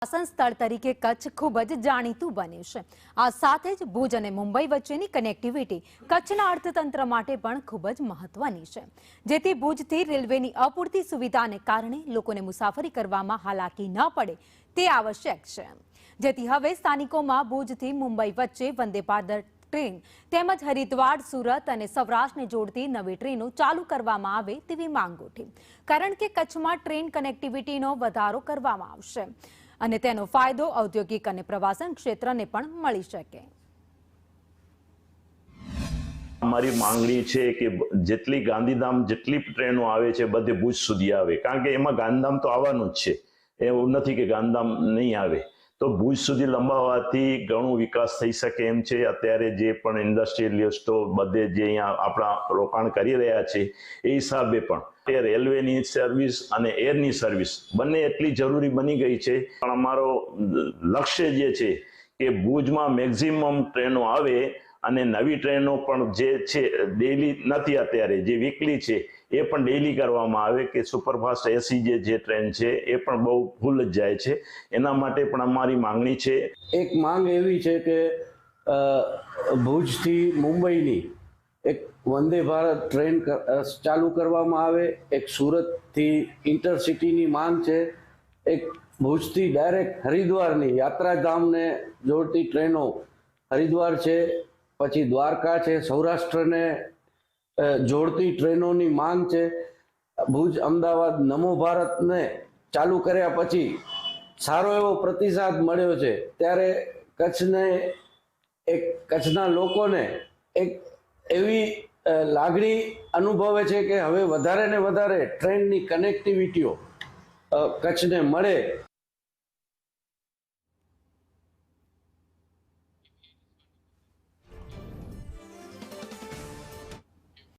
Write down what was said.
પ્રવાસન સ્થળ તરીકે કચ્છ ખૂબ જ જાણીતું બન્યું છે। આ સાથે જ ભુજ અને મુંબઈ વચ્ચેની કનેક્ટિવિટી કચ્છના અર્થતંત્ર માટે પણ ખૂબ જ મહત્વની છે, જેથી ભુજથી રેલવેની અપૂરતી સુવિધાને કારણે લોકોને મુસાફરી કરવામાં હાલાકી ન પડે તે આવશ્યક છે, જેથી હવે સ્થાનિકોમાં ભુજથી મુંબઈ વચ્ચે વંદે ભારત ટ્રેન તેમજ હરિદ્વાર, સુરત અને સૌરાષ્ટ્રને જોડતી નવી ટ્રેનો ચાલુ કરવામાં આવે તેવી માંગ ઉઠી, કારણ કે કચ્છમાં ટ્રેન કનેક્ટિવિટીનો વધારો કરવામાં આવશે અને તેનો ફાયદો ઔદ્યોગિક અને પ્રવાસન ક્ષેત્રને પણ મળી શકે। અમારી માંગણી છે કે જેટલી ગાંધીધામ જેટલી ટ્રેનો આવે છે બધે ભુજ સુધી આવે, કારણ કે એમાં ગાંધીધામ તો આવવાનું જ છે, એવું નથી કે ગાંધીધામ નહીં આવે, તો ભુજ સુધી લંબાવવાથી ઘણો વિકાસ થઈ શકે એમ છે। અત્યારે જે પણ ઇન્ડસ્ટ્રીયલિસ્ટો બધે જે અહીંયા આપણા રોકાણ કરી રહ્યા છે એ હિસાબે પણ રેલવેની સર્વિસ અને એરની સર્વિસ બંને એટલી જરૂરી બની ગઈ છે। પણ અમારો લક્ષ્ય જે છે કે ભુજમાં મેક્સિમમ ટ્રેનો આવે અને નવી ટ્રેનો પણ જે છે ડેઇલી નથી, અત્યારે જે વીકલી છે એ પણ ડેઇલી કરવામાં આવે કે સુપરફાસ્ટ એસી જે ટ્રેન છે એ પણ બહુ ફૂલ જ જાય છે, એના માટે પણ અમારી માંગણી છે। એક માંગ એવી છે કે ભુજથી મુંબઈની એક વંદે ભારત ટ્રેન ચાલુ કરવામાં આવે, એક સુરતથી ઇન્ટરસિટીની માંગ છે, એક ભુજથી ડાયરેક્ટ હરિદ્વારની યાત્રાધામને જોડતી ટ્રેનો હરિદ્વાર છે, પછી દ્વારકા છે, સૌરાષ્ટ્રને જોડતી ટ્રેનોની માંગ છે। ભુજ અમદાવાદ નમો ભારતને ચાલુ કર્યા પછી સારો એવો પ્રતિસાદ મળ્યો છે, ત્યારે કચ્છના લોકોને એક એવી લાગણી અનુભવે છે કે હવે વધારે ને વધારે ટ્રેનની કનેક્ટિવિટીઓ કચ્છને મળે